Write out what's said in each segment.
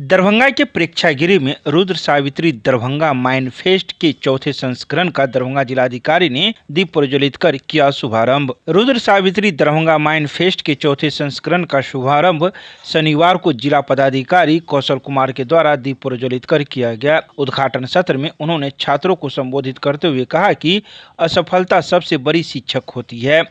दरभंगा के प्रेक्षागृह में रुद्र सावित्री दरभंगा माइंड फेस्ट के चौथे संस्करण का दरभंगा जिलाधिकारी ने दीप प्रज्वलित कर किया शुभारंभ। रुद्र सावित्री दरभंगा माइंड फेस्ट के चौथे संस्करण का शुभारंभ शनिवार को जिला पदाधिकारी कौशल कुमार के द्वारा दीप प्रज्वलित कर किया गया। उद्घाटन सत्र में उन्होंने छात्रों को संबोधित करते हुए कहा कि असफलता सबसे बड़ी शिक्षक होती है,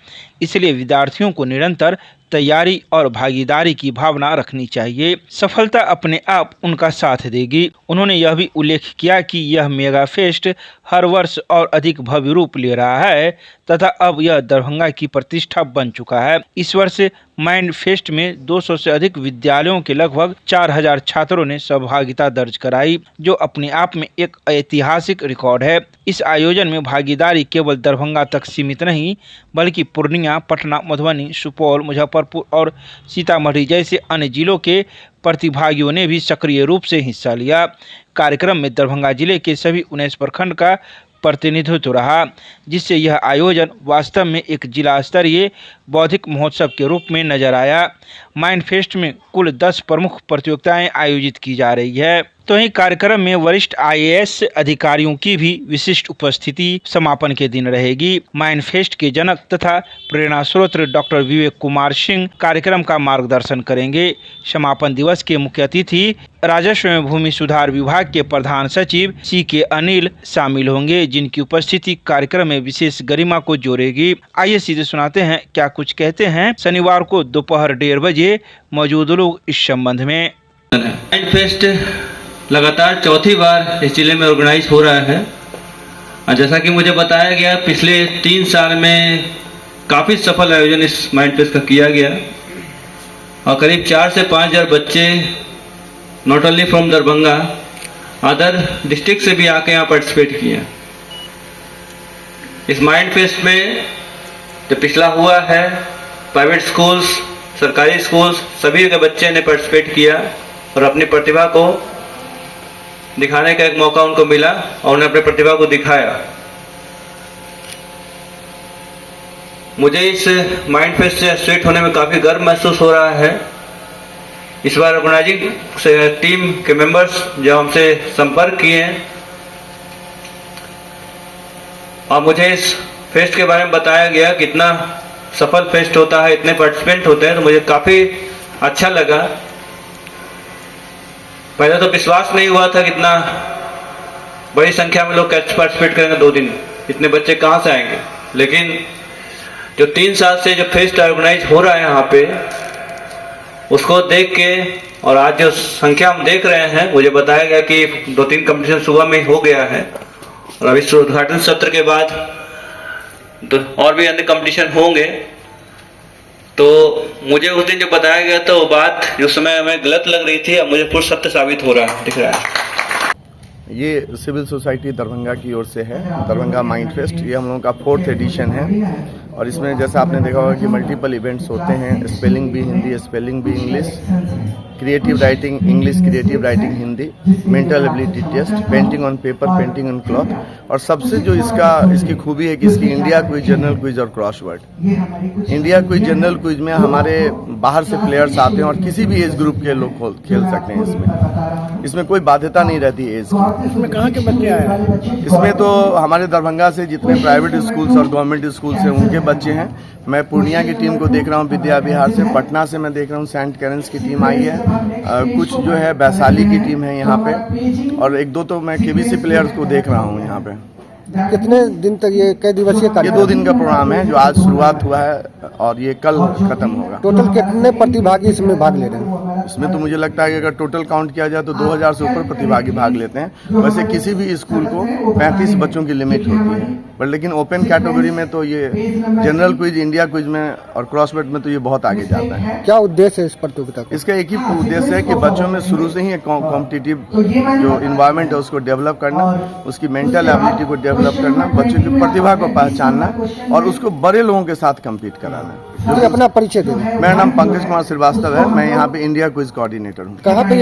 इसलिए विद्यार्थियों को निरंतर तैयारी और भागीदारी की भावना रखनी चाहिए। सफलता अपने आप उनका साथ देगी। उन्होंने यह भी उल्लेख किया कि यह मेगा फेस्ट हर वर्ष और अधिक भव्य रूप ले रहा है तथा अब यह दरभंगा की प्रतिष्ठा बन चुका है। इस वर्ष माइंड फेस्ट में 200 से अधिक विद्यालयों के लगभग 4000 छात्रों ने सहभागिता दर्ज कराई, जो अपने आप में एक ऐतिहासिक रिकॉर्ड है। इस आयोजन में भागीदारी केवल दरभंगा तक सीमित नहीं, बल्कि पूर्णिया, पटना, मधुबनी, सुपौल, मुजफ्फरपुर और सीतामढ़ी जैसे अन्य जिलों के प्रतिभागियों ने भी सक्रिय रूप से हिस्सा लिया। कार्यक्रम में दरभंगा जिले के सभी 19 प्रखंड का प्रतिनिधित्व रहा, जिससे यह आयोजन वास्तव में एक जिला स्तरीय बौद्धिक महोत्सव के रूप में नजर आया। माइंड फेस्ट में कुल 10 प्रमुख प्रतियोगिताएं आयोजित की जा रही है। तो वहीं कार्यक्रम में वरिष्ठ IAS अधिकारियों की भी विशिष्ट उपस्थिति समापन के दिन रहेगी। माइंड फेस्ट के जनक तथा प्रेरणा स्रोत डॉक्टर विवेक कुमार सिंह कार्यक्रम का मार्गदर्शन करेंगे। समापन दिवस के मुख्य अतिथि राजस्व एवं भूमि सुधार विभाग के प्रधान सचिव CK अनिल शामिल होंगे, जिनकी उपस्थिति कार्यक्रम में विशेष गरिमा को जोड़ेगी। आइए सीधे सुनाते हैं क्या कुछ कहते हैं शनिवार को दोपहर 1:30 बजे मौजूद लोग इस संबंध में। माइंड फेस्ट लगातार चौथी बार इस जिले में ऑर्गेनाइज हो रहा है और जैसा कि मुझे बताया गया, पिछले 3 साल में काफ़ी सफल आयोजन इस माइंड फेस्ट का किया गया और करीब 4 से 5 हज़ार बच्चे not only from Darbhanga, other district से भी आके यहाँ पार्टिसिपेट किए। इस माइंड फेस्ट में जो पिछला हुआ है, प्राइवेट स्कूल्स, सरकारी स्कूल्स, सभी के बच्चे ने पार्टिसिपेट किया और अपनी प्रतिभा को दिखाने का एक मौका उनको मिला और उन्हें अपनी प्रतिभा को दिखाया। मुझे इस माइंड फेस्ट से एसोसिएट होने में काफ़ी गर्व महसूस हो रहा है। इस बार ऑर्गेनाइजिंग से टीम के मेंबर्स जो हमसे संपर्क किए हैं और मुझे इस फेस्ट के बारे में बताया गया कितना सफल फेस्ट होता है, इतने पार्टिसिपेंट होते हैं, तो मुझे काफ़ी अच्छा लगा। पहले तो विश्वास नहीं हुआ था कितना बड़ी संख्या में लोग पार्टिसिपेट करेंगे 2 दिन, इतने बच्चे कहाँ से आएंगे। लेकिन जो 3 साल से जो फेस्ट ऑर्गेनाइज हो रहा है यहाँ पे, उसको देख के और आज जो संख्या हम देख रहे हैं, मुझे बताया गया कि 2-3 कंपटीशन सुबह में हो गया है और अब इस उद्घाटन सत्र के बाद तो और भी अन्य कंपटीशन होंगे। तो मुझे उस दिन जो बताया गया था वो बात जो समय हमें गलत लग रही थी, अब मुझे पूर्ण सत्य साबित हो रहा है, दिख रहा है। ये सिविल सोसाइटी दरभंगा की ओर से है दरभंगा माइंड फेस्ट। ये हम लोगों का 4th एडिशन है और इसमें जैसा आपने देखा होगा कि मल्टीपल इवेंट्स होते हैं, स्पेलिंग भी हिंदी, स्पेलिंग भी English, creative writing English, creative writing Hindi, mental ability test, painting on paper, painting on cloth और सबसे जो इसकी खूबी है कि इसकी इंडिया क्विज, जनरल क्विज और crossword. India quiz, general quiz में हमारे बाहर से प्लेयर्स आते हैं और किसी भी एज ग्रुप के लोग खेल सकते हैं। इसमें कोई बाध्यता नहीं रहती एज की। इसमें कहाँ के बच्चे आए हैं? इसमें तो हमारे दरभंगा से जितने प्राइवेट स्कूल्स और गवर्नमेंट स्कूल्स हैं उनके बच्चे हैं। मैं पूर्णिया की टीम को देख रहा हूँ, विद्या विहार से, पटना से मैं देख रहा हूँ सेंट कैरेंस की टीम आई है, कुछ जो है वैशाली की टीम है यहाँ पे और 1-2 तो मैं KBC प्लेयर्स को देख रहा हूँ यहाँ पे। कितने दिन तक ये कई दिवसीय ये 2 दिन का प्रोग्राम है जो आज शुरुआत हुआ है और ये कल खत्म होगा। टोटल कितने प्रतिभागी इसमें भाग ले रहे हैं? इसमें तो मुझे लगता है कि अगर टोटल काउंट किया जाए तो 2000 से ऊपर प्रतिभागी भाग लेते हैं। वैसे किसी भी स्कूल को 35 बच्चों की लिमिट होती है, पर लेकिन ओपन कैटेगरी में तो ये जनरल क्विज, इंडिया क्विज में और क्रॉसवर्ड में तो ये बहुत आगे जाता है। क्या उद्देश्य है इस प्रतियोगिता का? इसका एक ही उद्देश्य है कि बच्चों में शुरू से ही एक कॉम्पिटिटिव जो इन्वायरमेंट है उसको डेवलप करना, उसकी मेंटल एबिलिटी को डेवलप करना, बच्चों की प्रतिभा को पहचानना और उसको बड़े लोगों के साथ कम्पीट कराना। अपना परिचय दें। मेरा नाम पंकज कुमार श्रीवास्तव है, मैं यहाँ पे इंडिया क्विज कोऑर्डिनेटर हूँ। कहाँ पे